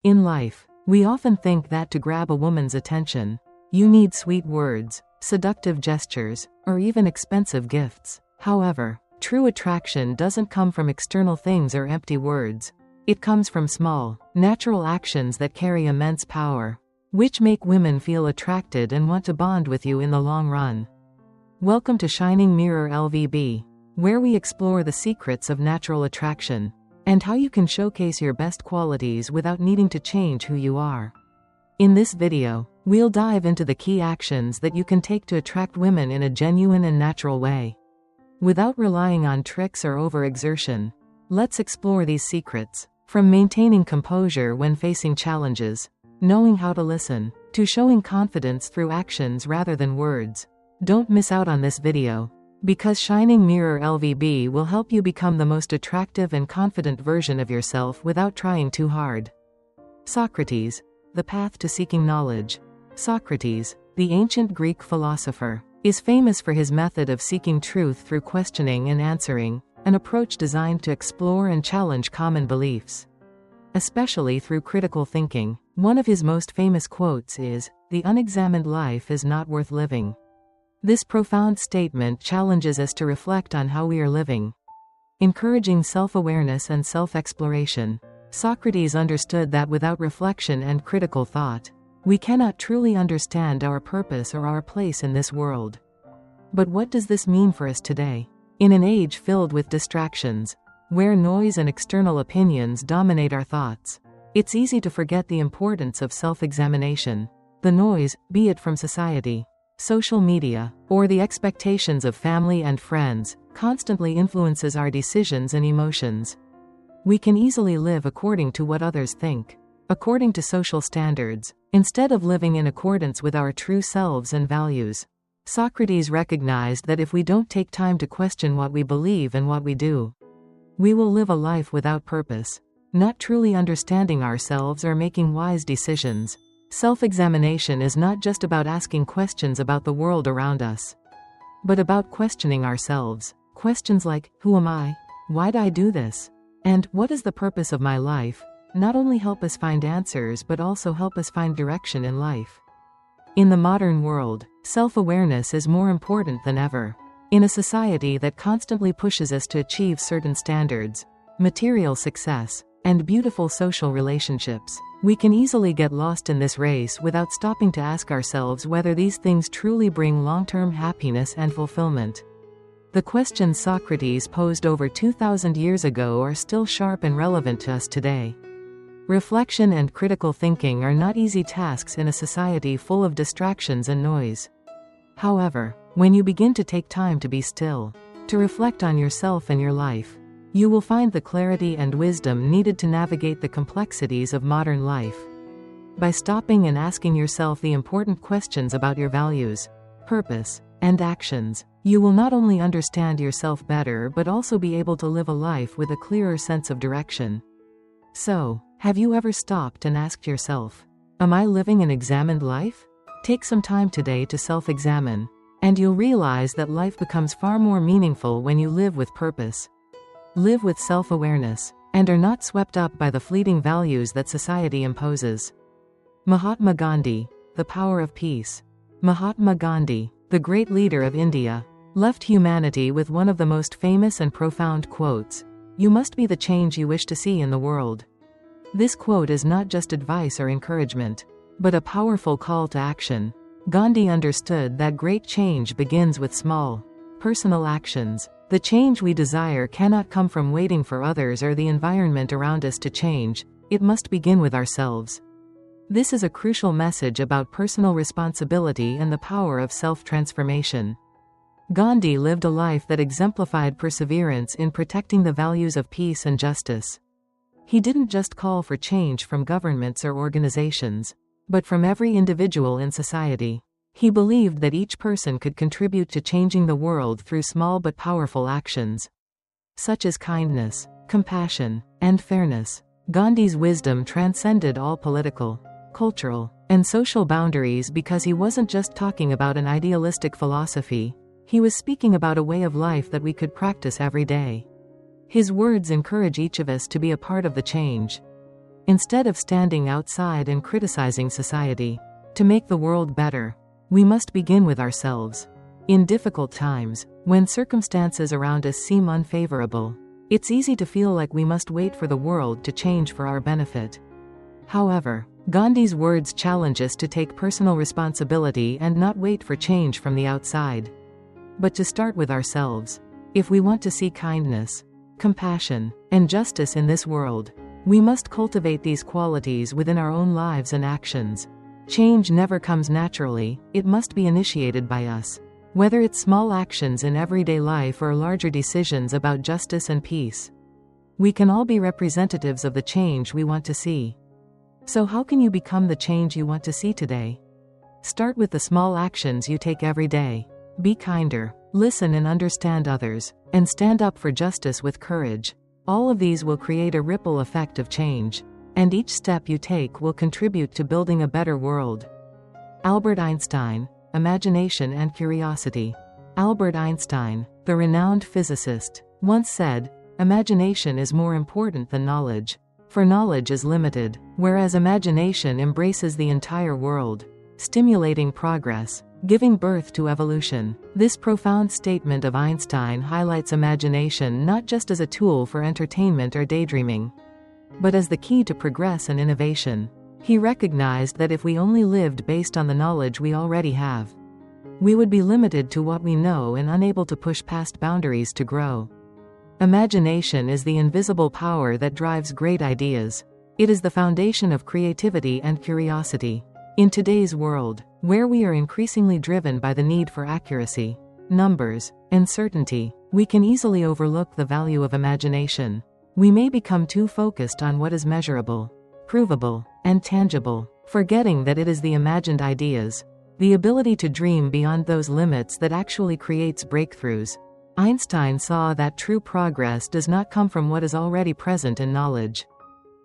In life, we often think that to grab a woman's attention, you need sweet words, seductive gestures, or even expensive gifts. However, true attraction doesn't come from external things or empty words. It comes from small, natural actions that carry immense power, which make women feel attracted and want to bond with you in the long run. Welcome to Shining Mirror-LVB, where we explore the secrets of natural attraction, and how you can showcase your best qualities without needing to change who you are. In this video, we'll dive into the key actions that you can take to attract women in a genuine and natural way. Without relying on tricks or overexertion, let's explore these secrets, from maintaining composure when facing challenges, knowing how to listen, to showing confidence through actions rather than words. Don't miss out on this video, because Shining Mirror-LVB will help you become the most attractive and confident version of yourself without trying too hard. Socrates, the path to seeking knowledge. Socrates, the ancient Greek philosopher, is famous for his method of seeking truth through questioning and answering, an approach designed to explore and challenge common beliefs. Especially through critical thinking, one of his most famous quotes is, "The unexamined life is not worth living." This profound statement challenges us to reflect on how we are living. Encouraging self-awareness and self-exploration, Socrates understood that without reflection and critical thought, we cannot truly understand our purpose or our place in this world. But what does this mean for us today? In an age filled with distractions, where noise and external opinions dominate our thoughts, it's easy to forget the importance of self-examination. The noise, be it from society, social media, or the expectations of family and friends, constantly influences our decisions and emotions. We can easily live according to what others think, according to social standards, instead of living in accordance with our true selves and values. Socrates recognized that if we don't take time to question what we believe and what we do, we will live a life without purpose, not truly understanding ourselves or making wise decisions. Self-examination is not just about asking questions about the world around us, but about questioning ourselves. Questions like, who am I? Why do I do this? And what is the purpose of my life? Not only help us find answers but also help us find direction in life. In the modern world, self-awareness is more important than ever. In a society that constantly pushes us to achieve certain standards, material success, and beautiful social relationships, we can easily get lost in this race without stopping to ask ourselves whether these things truly bring long-term happiness and fulfillment. The questions Socrates posed over 2,000 years ago are still sharp and relevant to us today. Reflection and critical thinking are not easy tasks in a society full of distractions and noise. However, when you begin to take time to be still, to reflect on yourself and your life, you will find the clarity and wisdom needed to navigate the complexities of modern life. By stopping and asking yourself the important questions about your values, purpose, and actions, you will not only understand yourself better but also be able to live a life with a clearer sense of direction. So, have you ever stopped and asked yourself, am I living an examined life? Take some time today to self-examine, and you'll realize that life becomes far more meaningful when you live with purpose, live with self-awareness, and are not swept up by the fleeting values that society imposes. Mahatma Gandhi, the power of peace. Mahatma Gandhi, the great leader of India, left humanity with one of the most famous and profound quotes, "You must be the change you wish to see in the world." This quote is not just advice or encouragement, but a powerful call to action. Gandhi understood that great change begins with small, personal actions. The change we desire cannot come from waiting for others or the environment around us to change, it must begin with ourselves. This is a crucial message about personal responsibility and the power of self-transformation. Gandhi lived a life that exemplified perseverance in protecting the values of peace and justice. He didn't just call for change from governments or organizations, but from every individual in society. He believed that each person could contribute to changing the world through small but powerful actions, such as kindness, compassion, and fairness. Gandhi's wisdom transcended all political, cultural, and social boundaries because he wasn't just talking about an idealistic philosophy, he was speaking about a way of life that we could practice every day. His words encourage each of us to be a part of the change. instead of standing outside and criticizing society. To make the world better, we must begin with ourselves. In difficult times, when circumstances around us seem unfavorable, it's easy to feel like we must wait for the world to change for our benefit. However, Gandhi's words challenge us to take personal responsibility and not wait for change from the outside, but to start with ourselves. If we want to see kindness, compassion, and justice in this world, we must cultivate these qualities within our own lives and actions. Change never comes naturally, it must be initiated by us. Whether it's small actions in everyday life or larger decisions about justice and peace, we can all be representatives of the change we want to see. So how can you become the change you want to see today? Start with the small actions you take every day. Be kinder, listen and understand others, and stand up for justice with courage. All of these will create a ripple effect of change, and each step you take will contribute to building a better world. Albert Einstein, Imagination and Curiosity. Albert Einstein, the renowned physicist, once said, "Imagination is more important than knowledge, for knowledge is limited, whereas imagination embraces the entire world, stimulating progress, giving birth to evolution." This profound statement of Einstein highlights imagination not just as a tool for entertainment or daydreaming, but as the key to progress and innovation. He recognized that if we only lived based on the knowledge we already have, we would be limited to what we know and unable to push past boundaries to grow. Imagination is the invisible power that drives great ideas. It is the foundation of creativity and curiosity. In today's world, where we are increasingly driven by the need for accuracy, numbers, and certainty, we can easily overlook the value of imagination. We may become too focused on what is measurable, provable, and tangible, forgetting that it is the imagined ideas, the ability to dream beyond those limits, that actually creates breakthroughs. Einstein saw that true progress does not come from what is already present in knowledge,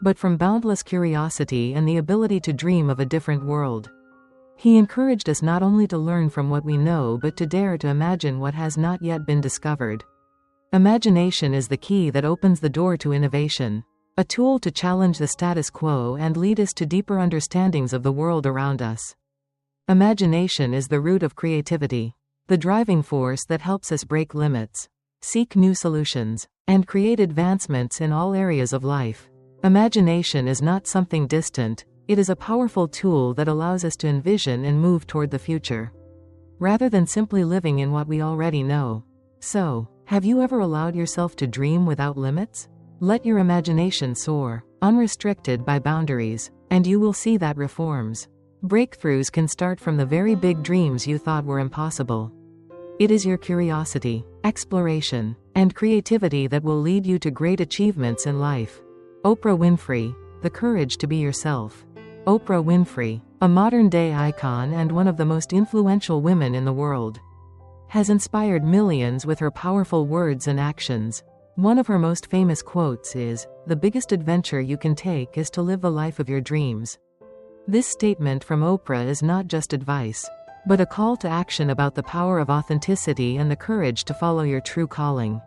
but from boundless curiosity and the ability to dream of a different world. He encouraged us not only to learn from what we know but to dare to imagine what has not yet been discovered. Imagination is the key that opens the door to innovation, a tool to challenge the status quo and lead us to deeper understandings of the world around us. Imagination is the root of creativity, the driving force that helps us break limits, seek new solutions, and create advancements in all areas of life. Imagination is not something distant, it is a powerful tool that allows us to envision and move toward the future, rather than simply living in what we already know. So, have you ever allowed yourself to dream without limits? Let your imagination soar, unrestricted by boundaries, and you will see that reforms, breakthroughs can start from the very big dreams you thought were impossible. It is your curiosity, exploration, and creativity that will lead you to great achievements in life. Oprah Winfrey, the courage to be yourself. Oprah Winfrey, a modern-day icon and one of the most influential women in the world, has inspired millions with her powerful words and actions. One of her most famous quotes is, "The biggest adventure you can take is to live the life of your dreams." This statement from Oprah is not just advice, but a call to action about the power of authenticity and the courage to follow your true calling.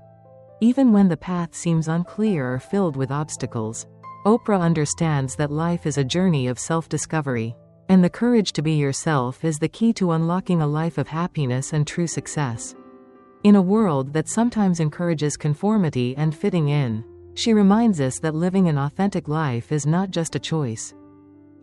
Even when the path seems unclear or filled with obstacles, Oprah understands that life is a journey of self-discovery, and the courage to be yourself is the key to unlocking a life of happiness and true success. In a world that sometimes encourages conformity and fitting in, she reminds us that living an authentic life is not just a choice,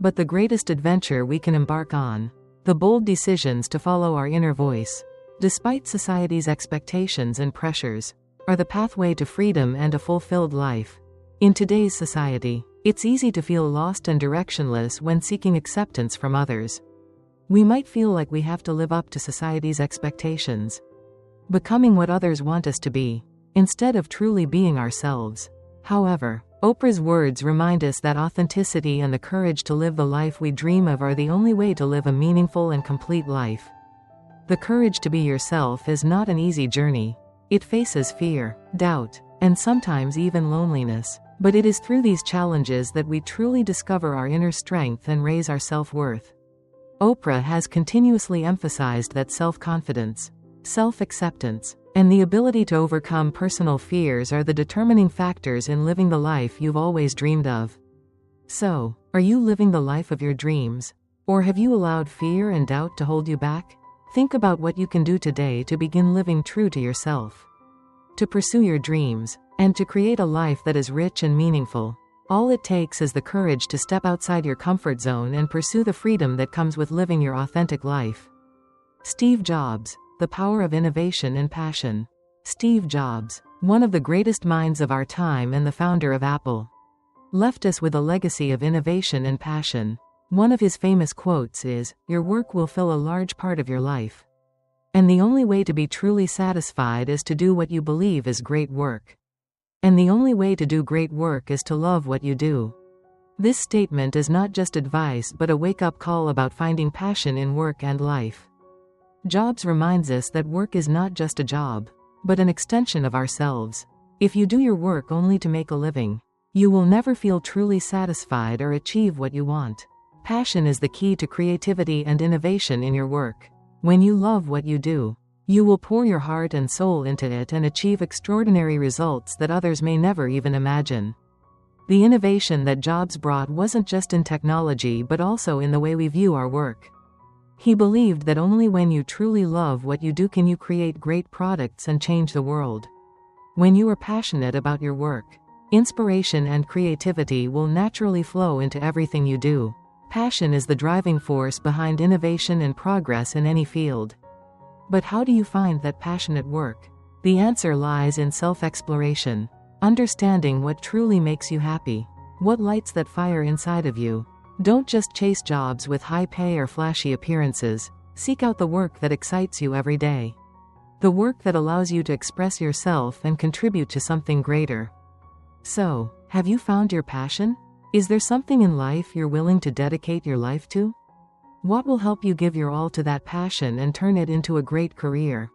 but the greatest adventure we can embark on. The bold decisions to follow our inner voice, despite society's expectations and pressures, are the pathway to freedom and a fulfilled life. In today's society, it's easy to feel lost and directionless when seeking acceptance from others. We might feel like we have to live up to society's expectations, becoming what others want us to be, instead of truly being ourselves. However, Oprah's words remind us that authenticity and the courage to live the life we dream of are the only way to live a meaningful and complete life. The courage to be yourself is not an easy journey. It faces fear, doubt, and sometimes even loneliness. But it is through these challenges that we truly discover our inner strength and raise our self-worth. Oprah has continuously emphasized that self-confidence, self-acceptance, and the ability to overcome personal fears are the determining factors in living the life you've always dreamed of. So, are you living the life of your dreams? Or have you allowed fear and doubt to hold you back? Think about what you can do today to begin living true to yourself. To pursue your dreams, and to create a life that is rich and meaningful. All it takes is the courage to step outside your comfort zone and pursue the freedom that comes with living your authentic life. Steve Jobs, the power of innovation and passion. Steve Jobs, one of the greatest minds of our time and the founder of Apple, left us with a legacy of innovation and passion. One of his famous quotes is, "Your work will fill a large part of your life. And the only way to be truly satisfied is to do what you believe is great work. And the only way to do great work is to love what you do." This statement is not just advice but a wake-up call about finding passion in work and life. Jobs reminds us that work is not just a job, but an extension of ourselves. If you do your work only to make a living, you will never feel truly satisfied or achieve what you want. Passion is the key to creativity and innovation in your work. When you love what you do, you will pour your heart and soul into it and achieve extraordinary results that others may never even imagine. The innovation that Jobs brought wasn't just in technology but also in the way we view our work. He believed that only when you truly love what you do can you create great products and change the world. When you are passionate about your work, inspiration and creativity will naturally flow into everything you do. Passion is the driving force behind innovation and progress in any field. But how do you find that passion at work? The answer lies in self-exploration. Understanding what truly makes you happy. What lights that fire inside of you. Don't just chase jobs with high pay or flashy appearances. Seek out the work that excites you every day. The work that allows you to express yourself and contribute to something greater. So, have you found your passion? Is there something in life you're willing to dedicate your life to? What will help you give your all to that passion and turn it into a great career?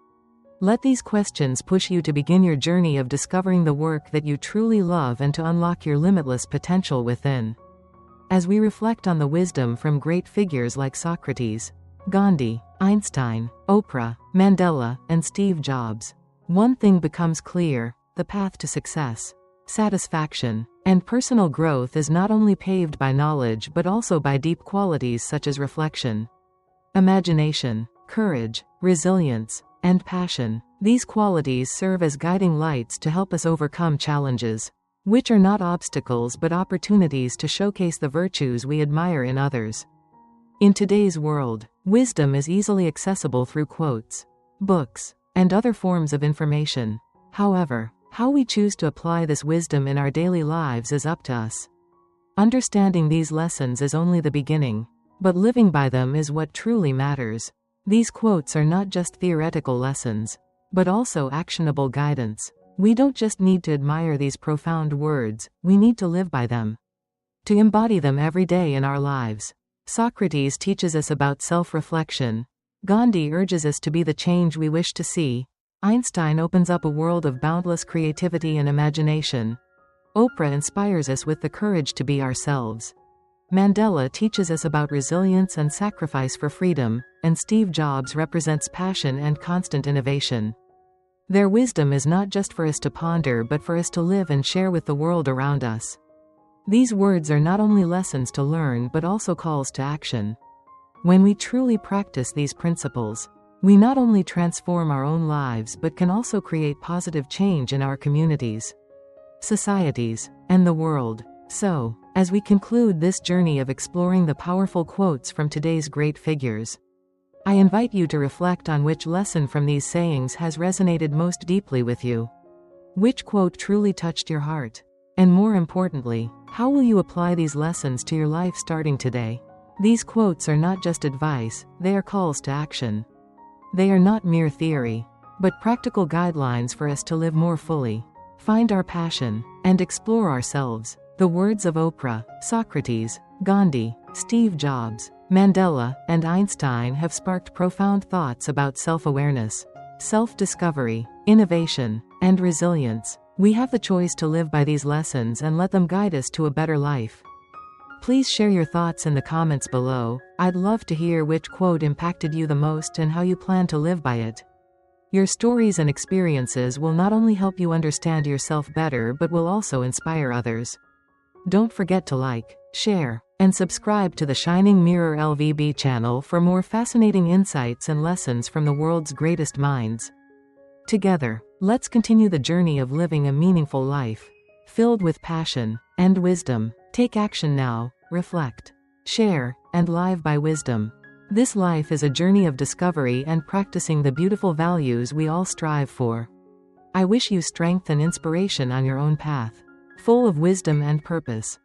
Let these questions push you to begin your journey of discovering the work that you truly love and to unlock your limitless potential within. As we reflect on the wisdom from great figures like Socrates, Gandhi, Einstein, Oprah, Mandela, and Steve Jobs, one thing becomes clear: the path to success, satisfaction, and personal growth is not only paved by knowledge but also by deep qualities such as reflection, imagination, courage, resilience, and passion. These qualities serve as guiding lights to help us overcome challenges, which are not obstacles but opportunities to showcase the virtues we admire in others. In today's world, wisdom is easily accessible through quotes, books, and other forms of information. However, how we choose to apply this wisdom in our daily lives is up to us. Understanding these lessons is only the beginning, but living by them is what truly matters. These quotes are not just theoretical lessons, but also actionable guidance. We don't just need to admire these profound words, we need to live by them. To embody them every day in our lives. Socrates teaches us about self-reflection. Gandhi urges us to be the change we wish to see. Einstein opens up a world of boundless creativity and imagination. Oprah inspires us with the courage to be ourselves. Mandela teaches us about resilience and sacrifice for freedom, and Steve Jobs represents passion and constant innovation. Their wisdom is not just for us to ponder but for us to live and share with the world around us. These words are not only lessons to learn but also calls to action. When we truly practice these principles, we not only transform our own lives but can also create positive change in our communities, societies, and the world. So, as we conclude this journey of exploring the powerful quotes from today's great figures, I invite you to reflect on which lesson from these sayings has resonated most deeply with you. Which quote truly touched your heart? And more importantly, how will you apply these lessons to your life starting today? These quotes are not just advice, they are calls to action. They are not mere theory, but practical guidelines for us to live more fully, find our passion, and explore ourselves. The words of Oprah, Socrates, Gandhi, Steve Jobs, Mandela, and Einstein have sparked profound thoughts about self-awareness, self-discovery, innovation, and resilience. We have the choice to live by these lessons and let them guide us to a better life. Please share your thoughts in the comments below. I'd love to hear which quote impacted you the most and how you plan to live by it. Your stories and experiences will not only help you understand yourself better but will also inspire others. Don't forget to like, share, and subscribe to the Shining Mirror-LVB channel for more fascinating insights and lessons from the world's greatest minds. Together, let's continue the journey of living a meaningful life, filled with passion and wisdom. Take action now, reflect, share, and live by wisdom. This life is a journey of discovery and practicing the beautiful values we all strive for. I wish you strength and inspiration on your own path, full of wisdom and purpose.